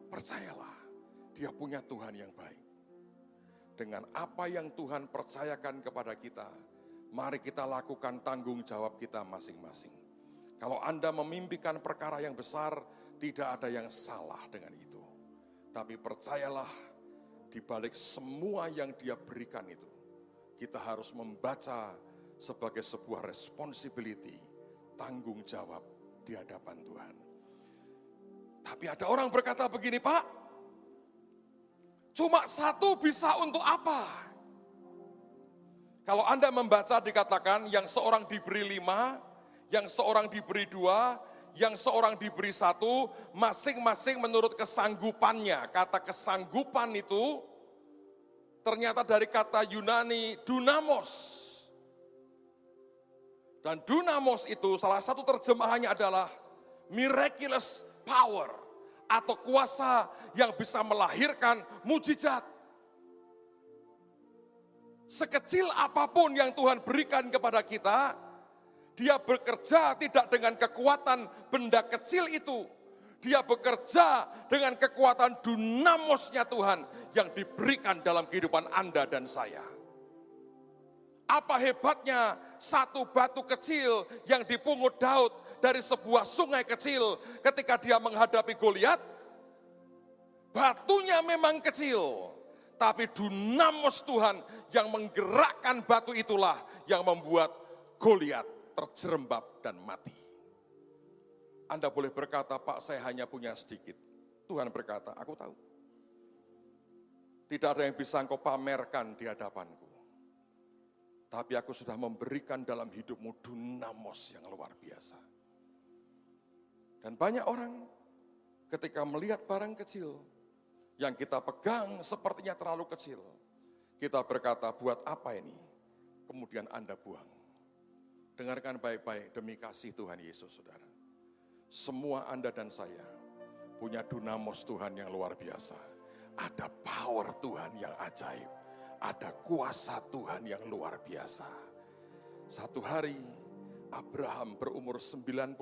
Percayalah. Dia punya Tuhan yang baik. Dengan apa yang Tuhan percayakan kepada kita, mari kita lakukan tanggung jawab kita masing-masing. Kalau Anda memimpikan perkara yang besar, tidak ada yang salah dengan itu. Tapi percayalah, di balik semua yang Dia berikan itu, kita harus membaca sebagai sebuah responsibility, tanggung jawab di hadapan Tuhan. Tapi ada orang berkata begini, Pak, cuma satu bisa untuk apa? Kalau Anda membaca dikatakan yang seorang diberi 5, yang seorang diberi 2, yang seorang diberi 1, masing-masing menurut kesanggupannya. Kata kesanggupan itu ternyata dari kata Yunani dunamos. Dan dunamos itu salah satu terjemahannya adalah miraculous power. Atau kuasa yang bisa melahirkan mujizat. Sekecil apapun yang Tuhan berikan kepada kita, Dia bekerja tidak dengan kekuatan benda kecil itu. Dia bekerja dengan kekuatan dunamosnya Tuhan yang diberikan dalam kehidupan Anda dan saya. Apa hebatnya satu batu kecil yang dipungut Daud dari sebuah sungai kecil ketika dia menghadapi Goliat? Batunya memang kecil, tapi dunamos Tuhan yang menggerakkan batu itulah yang membuat Goliat terjerembab dan mati. Anda boleh berkata, Pak, saya hanya punya sedikit. Tuhan berkata, aku tahu. Tidak ada yang bisa engkau pamerkan di hadapanku. Tapi aku sudah memberikan dalam hidupmu dunamos yang luar biasa. Dan banyak orang ketika melihat barang kecil yang kita pegang sepertinya terlalu kecil, kita berkata, buat apa ini? Kemudian Anda buang. Dengarkan baik-baik demi kasih Tuhan Yesus, saudara. Semua Anda dan saya punya dunamos Tuhan yang luar biasa. Ada power Tuhan yang ajaib. Ada kuasa Tuhan yang luar biasa. Satu hari Abraham berumur 99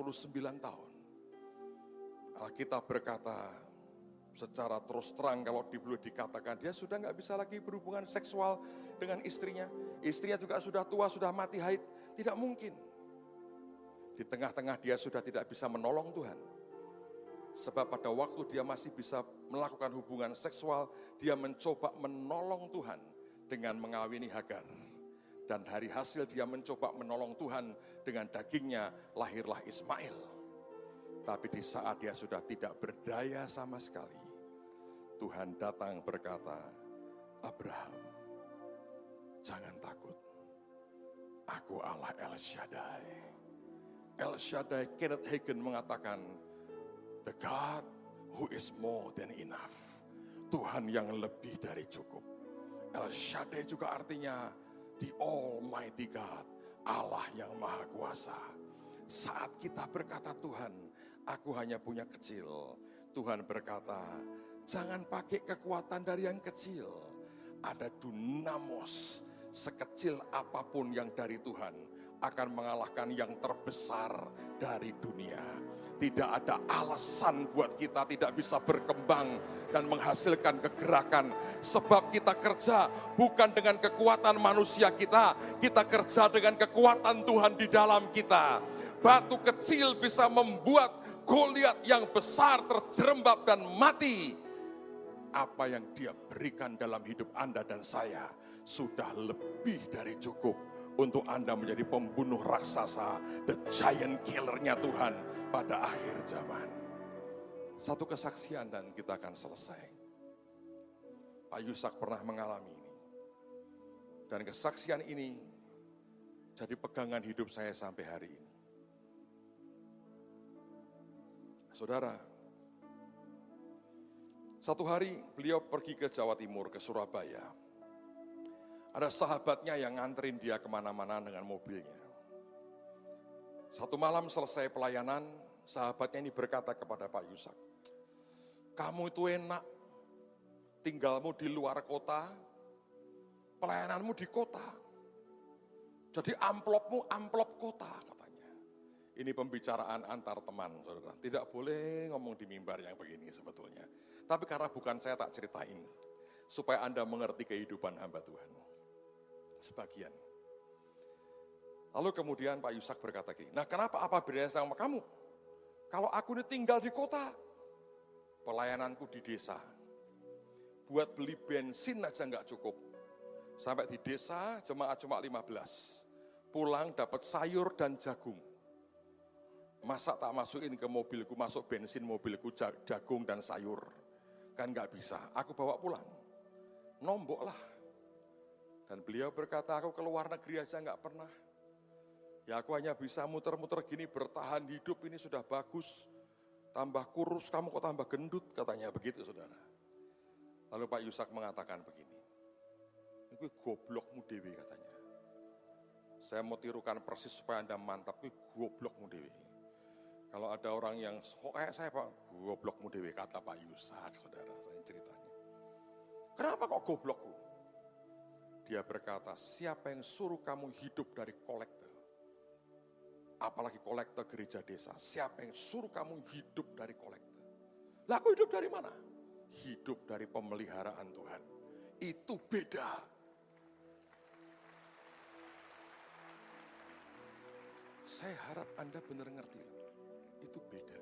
tahun. Alkitab berkata secara terus terang, kalau boleh dikatakan, dia sudah nggak bisa lagi berhubungan seksual dengan istrinya. Istrinya juga sudah tua, sudah mati haid. Tidak mungkin. Di tengah-tengah dia sudah tidak bisa menolong Tuhan. Sebab pada waktu dia masih bisa melakukan hubungan seksual, dia mencoba menolong Tuhan dengan mengawini Hagar. Dan dari hasil dia mencoba menolong Tuhan dengan dagingnya, lahirlah Ismail. Tapi di saat dia sudah tidak berdaya sama sekali, Tuhan datang berkata, Abraham, jangan takut. Aku Allah El Shaddai. El Shaddai, Kenneth Hagin mengatakan, the God who is more than enough. Tuhan yang lebih dari cukup. El Shaddai juga artinya the Almighty God, Allah yang maha kuasa. Saat kita berkata, Tuhan, aku hanya punya kecil, Tuhan berkata, jangan pakai kekuatan dari yang kecil. Ada dunamos, sekecil apapun yang dari Tuhan akan mengalahkan yang terbesar dari dunia. Tidak ada alasan buat kita tidak bisa berkembang dan menghasilkan kegerakan. Sebab kita kerja bukan dengan kekuatan manusia kita kerja dengan kekuatan Tuhan di dalam kita. Batu kecil bisa membuat Goliat yang besar terjerembab dan mati. Apa yang dia berikan dalam hidup Anda dan saya sudah lebih dari cukup untuk Anda menjadi pembunuh raksasa, the giant killernya Tuhan pada akhir zaman. Satu kesaksian dan kita akan selesai. Pak Yusak pernah mengalami ini. Dan kesaksian ini jadi pegangan hidup saya sampai hari ini. Saudara, satu hari beliau pergi ke Jawa Timur, ke Surabaya. Ada sahabatnya yang nganterin dia kemana-mana dengan mobilnya. Satu malam selesai pelayanan, sahabatnya ini berkata kepada Pak Yusak, kamu itu enak, tinggalmu di luar kota, pelayananmu di kota. Jadi amplopmu amplop kota, katanya. Ini pembicaraan antar teman, saudara. Tidak boleh ngomong di mimbar yang begini sebetulnya. Tapi karena bukan saya tak ceritain, supaya Anda mengerti kehidupan hamba Tuhan. Sebagian. Lalu kemudian Pak Yusak berkata gini, nah kenapa apa bedanya sama kamu? Kalau aku ini tinggal di kota, pelayananku di desa. Buat beli bensin aja nggak cukup. Sampai di desa jemaat cuma 15. Pulang dapat sayur dan jagung. Masa tak masukin ke mobilku, masuk bensin mobilku jagung dan sayur. Kan nggak bisa, aku bawa pulang. Nombok lah. Dan beliau berkata, aku keluar negeri aja nggak pernah. Ya aku hanya bisa muter-muter gini, bertahan hidup ini sudah bagus. Tambah kurus, kamu kok tambah gendut, katanya begitu saudara. Lalu Pak Yusak mengatakan begini, ini goblokmu dewi katanya. Saya mau tirukan persis supaya Anda mantap, ini goblokmu dewi. Kalau ada orang yang, kok kayak saya Pak, goblokmu dewi, kata Pak Yusak, saudara, saya ceritanya. Kenapa kok goblokku? Dia berkata, siapa yang suruh kamu hidup dari kolektor? Apalagi kolektor gereja desa, siapa yang suruh kamu hidup dari kolektor? Lah aku hidup dari mana? Hidup dari pemeliharaan Tuhan. Itu beda. Saya harap Anda benar ngerti. Itu beda.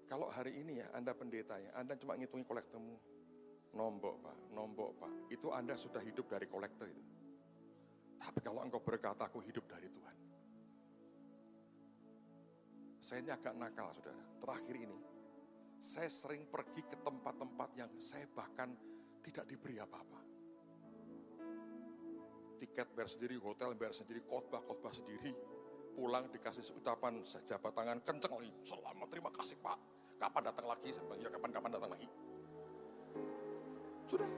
Kalau hari ini ya, Anda pendetanya, Anda cuma ngitungi kolektormu. Nombok Pak. Itu Anda sudah hidup dari kolektor itu. Tapi kalau engkau berkata, aku hidup dari Tuhan. Saya ini agak nakal, saudara. Terakhir ini, saya sering pergi ke tempat-tempat yang saya bahkan tidak diberi apa-apa. Tiket bayar sendiri, hotel bayar sendiri, khotbah sendiri. pulang dikasih ucapan jabat tangan kenceng lagi. Selamat, terima kasih Pak. Kapan datang lagi? Ya kapan-kapan datang lagi. Sudah.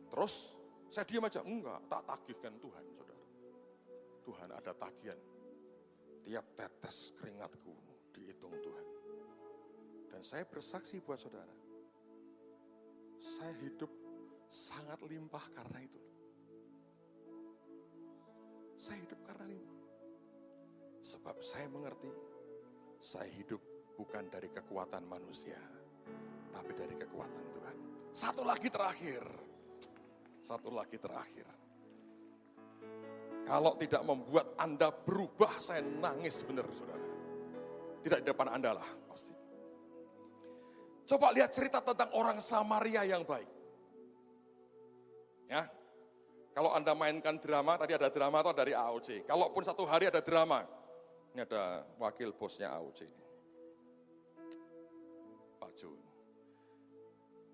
Terus saya diam aja. Enggak, tak tagihkan Tuhan, saudara. Tuhan ada tagihan. Tiap tetes keringatku dihitung Tuhan. Dan saya bersaksi buat saudara. Saya hidup sangat limpah karena itu. Saya hidup karena limpah. Sebab saya mengerti, saya hidup bukan dari kekuatan manusia, tapi dari kekuatan Tuhan. Satu lagi terakhir. Kalau tidak membuat Anda berubah, saya nangis benar, saudara. Tidak di depan Anda lah, pasti. Coba lihat cerita tentang orang Samaria yang baik. Ya, kalau Anda mainkan drama, tadi ada drama atau dari AOC. Kalaupun satu hari ada drama, ini ada wakil bosnya AOC. Pak Jo.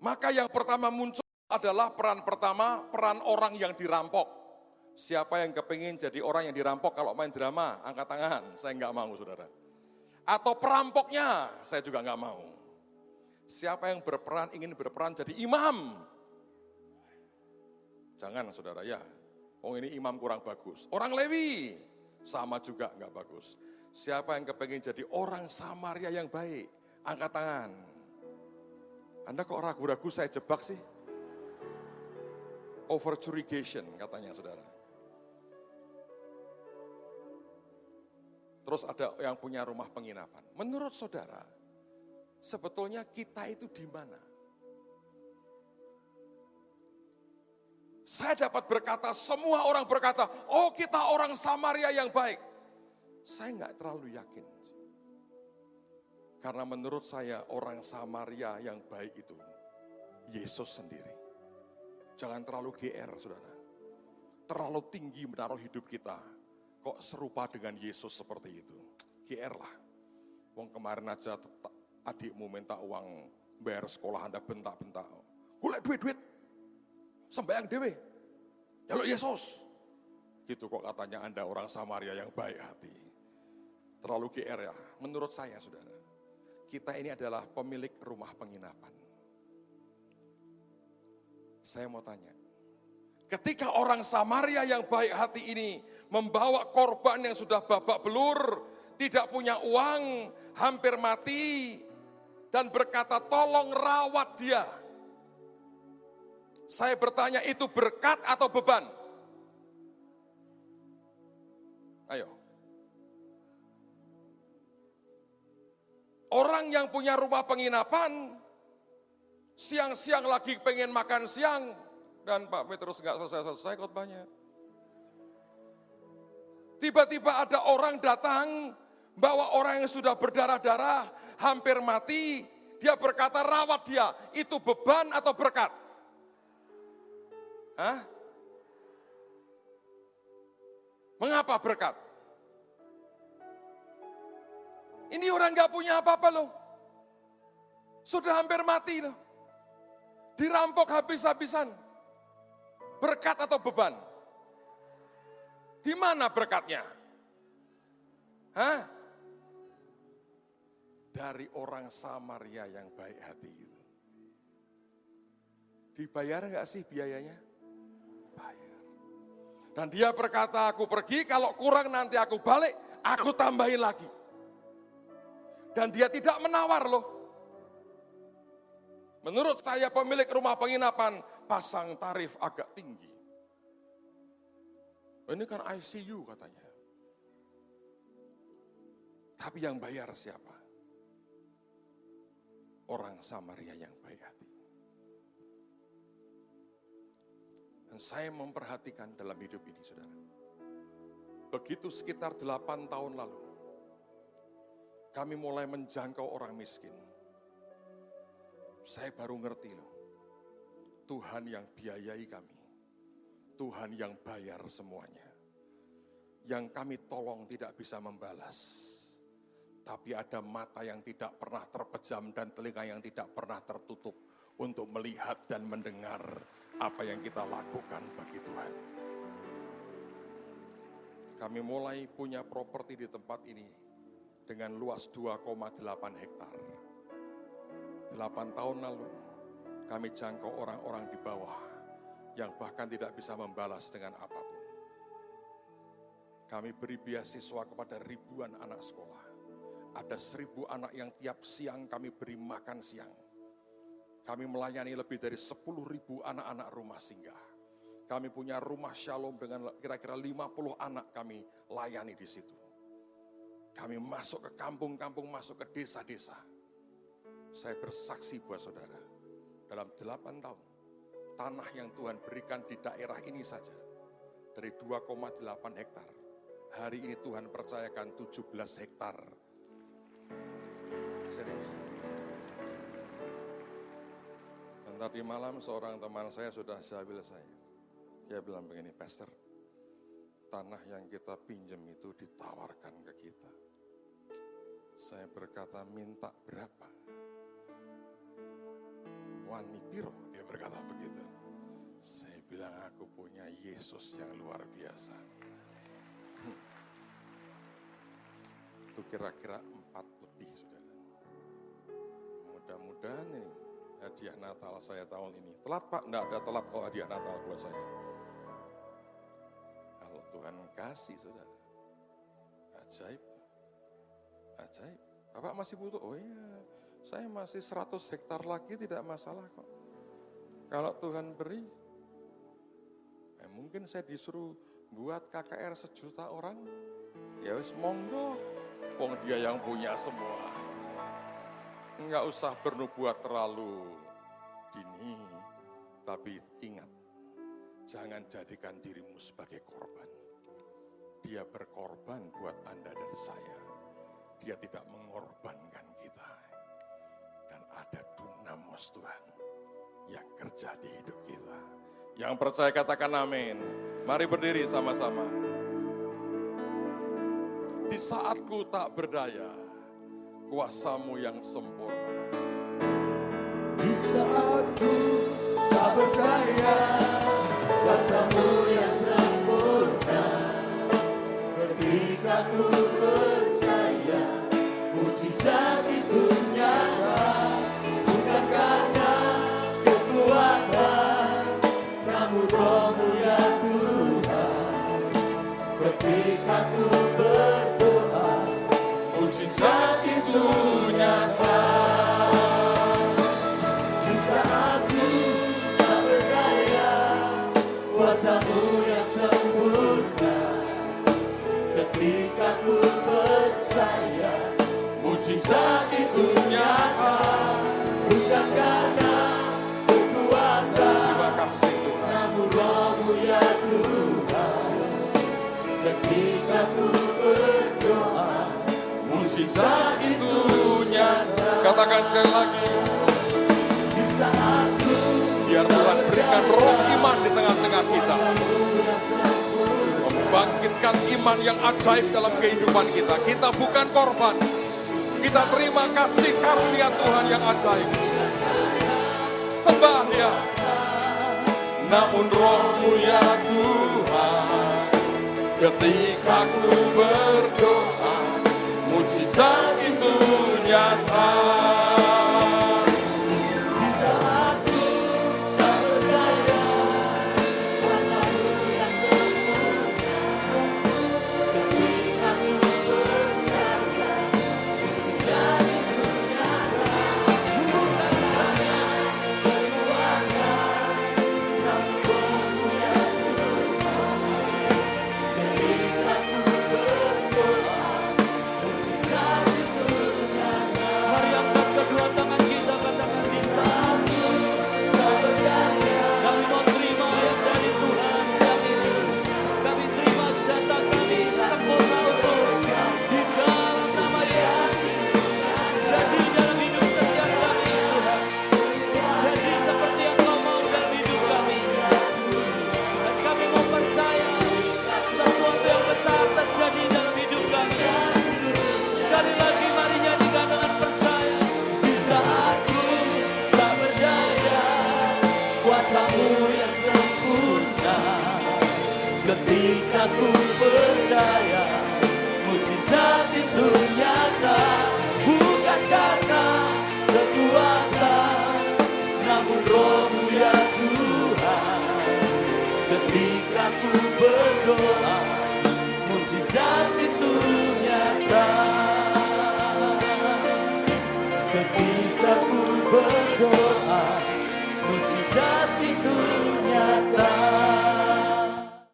Maka yang pertama muncul adalah peran orang yang dirampok. Siapa yang kepingin jadi orang yang dirampok kalau main drama? Angkat tangan, saya nggak mau, saudara. Atau perampoknya, saya juga nggak mau. Siapa yang ingin berperan jadi imam? Jangan, saudara, ya. Oh, ini imam kurang bagus. Orang Lewi, sama juga nggak bagus. Siapa yang kepingin jadi orang Samaria yang baik? Angkat tangan. Anda kok ragu-ragu saya jebak sih? Overcurigation katanya, saudara. Terus ada yang punya rumah penginapan. Menurut saudara, sebetulnya kita itu di mana? Saya dapat berkata, semua orang berkata, oh kita orang Samaria yang baik. Saya nggak terlalu yakin. Karena menurut saya orang Samaria yang baik itu Yesus sendiri. Jangan terlalu GR, saudara. Terlalu tinggi menaruh hidup kita. Kok serupa dengan Yesus seperti itu? GR lah. Wong kemarin aja adikmu minta uang bayar sekolah Anda bentak-bentak. Golek duit-duit. Sembayang dewe. Jaluk Yesus. Gitu kok katanya Anda orang Samaria yang baik hati. Terlalu GR ya. Menurut saya, saudara. Kita ini adalah pemilik rumah penginapan. Saya mau tanya, ketika orang Samaria yang baik hati ini membawa korban yang sudah babak belur, tidak punya uang, hampir mati, dan berkata tolong rawat dia. Saya bertanya, itu berkat atau beban? Ayo. Orang yang punya rumah penginapan, siang-siang lagi pengen makan siang, dan Pak Petrus nggak selesai-selesai khotbahnya. Tiba-tiba ada orang datang, bawa orang yang sudah berdarah-darah, hampir mati, dia berkata rawat dia, itu beban atau berkat? Hah? Mengapa berkat? Ini orang nggak punya apa-apa loh. Sudah hampir mati loh. Dirampok habis-habisan. Berkat atau beban? Di mana berkatnya? Hah? Dari orang Samaria yang baik hati itu. Dibayar nggak sih biayanya? Bayar. Dan dia berkata, aku pergi, kalau kurang nanti aku balik, aku tambahin lagi. Dan dia tidak menawar loh. Menurut saya pemilik rumah penginapan pasang tarif agak tinggi. Ini kan ICU katanya. Tapi yang bayar siapa? Orang Samaria yang baik hati. Dan saya memperhatikan dalam hidup ini, saudara. Begitu sekitar 8 tahun lalu, kami mulai menjangkau orang miskin. Saya baru ngerti loh, Tuhan yang biayai kami. Tuhan yang bayar semuanya. Yang kami tolong tidak bisa membalas. Tapi ada mata yang tidak pernah terpejam dan telinga yang tidak pernah tertutup untuk melihat dan mendengar apa yang kita lakukan bagi Tuhan. Kami mulai punya properti di tempat ini dengan luas 2,8 hektar. 8 tahun lalu kami jangkau orang-orang di bawah yang bahkan tidak bisa membalas dengan apapun. Kami beri beasiswa kepada ribuan anak sekolah. Ada 1.000 anak yang tiap siang kami beri makan siang. Kami melayani lebih dari 10.000 anak-anak rumah singgah. Kami punya rumah shalom dengan kira-kira 50 anak kami layani di situ. Kami masuk ke kampung-kampung, masuk ke desa-desa. Saya bersaksi buat saudara, dalam 8 tahun, tanah yang Tuhan berikan di daerah ini saja, dari 2,8 hektar, hari ini Tuhan percayakan 17 hektar. Serius. Dan tadi malam seorang teman saya sudah jawil saya. Dia bilang begini, Pastor, tanah yang kita pinjam itu ditawarkan ke kita. Saya berkata, minta berapa? Wani piro, dia berkata begitu. Saya bilang, aku punya Yesus yang luar biasa. Itu kira-kira 4 lebih, saudara. Mudah-mudahan ini hadiah Natal saya tahun ini. Telat Pak? Enggak ada telat kalau hadiah Natal buat saya. Kalau Tuhan kasih, saudara. Ajaib. Ajaib. Bapak masih butuh? Oh iya, saya masih 100 hektar lagi tidak masalah kok. Kalau Tuhan beri, mungkin saya disuruh buat KKR 1 juta orang. Ya wis monggo, wong dia yang punya semua. Enggak usah bernubuat terlalu dini, tapi ingat, jangan jadikan dirimu sebagai korban. Dia berkorban buat Anda dan saya. Dia tidak mengorbankan kita. Dan ada dunamos Tuhan yang kerja di hidup kita. Yang percaya katakan amin. Mari berdiri sama-sama. Di saatku tak berdaya, kuasamu yang sempurna. Di saatku tak berdaya, kuasamu yang sempurna. Ketika ku percaya, mujizat itu nyata. Bukan karena kekuatan, namun Roh-Mu ya Tuhan. Ketika ku berdoa, mujizat itu nyata. Di saat ku tak berdaya, kuasamu yang sempurna. Ketika ku percaya, mujizat itu nyata. Bukan karena kekuatan, Terima kasih Tuhan. namun Roh-Mu ya Tuhan. Ketika ku berdoa, mujizat itu nyata. Katakan sekali lagi. Di saat ku Biar Tuhan berikan roh iman di tengah-tengah kita. Membangkitkan iman yang ajaib dalam kehidupan kita. Kita bukan korban. Kita terima kasih karunia Tuhan yang ajaib. Sembah Dia. Namun Roh-Mu ya Tuhan. Ketika ku berdoa, mujizat itu nyata. di saat ku tak berdaya, kuasamu yang sempurna. Ketika ku percaya, mujizat itu nyata. Bukan karena kekuatan, namun Roh-Mu ya Tuhan. Ketika ku berdoa, mujizat itu nyata. Mari angkat kedua tangan kita, katakan di saat ku tak berdaya. Kami mau terima yang dari Tuhan siang ini. Kami terima jatah kami sempurna untuk di dalam nama Yesus. Jadi dalam hidup setiap kami Tuhan. Jadi seperti yang Kau mau dalam hidup kami. Dan kami mau percaya sesuatu yang besar terjadi dalam hidup kami. Sekali lagi mari nyanyikan dengan percaya. Di saat ku tak berdaya, kuasamu yang sempurna. Ketika ku percaya, percaya mujizat itu nyata, bukan karena kekuatan, namun Roh-Mu ya Tuhan. Ketika ku berdoa, mujizat itu nyata. Ketika ku berdoa, mujizat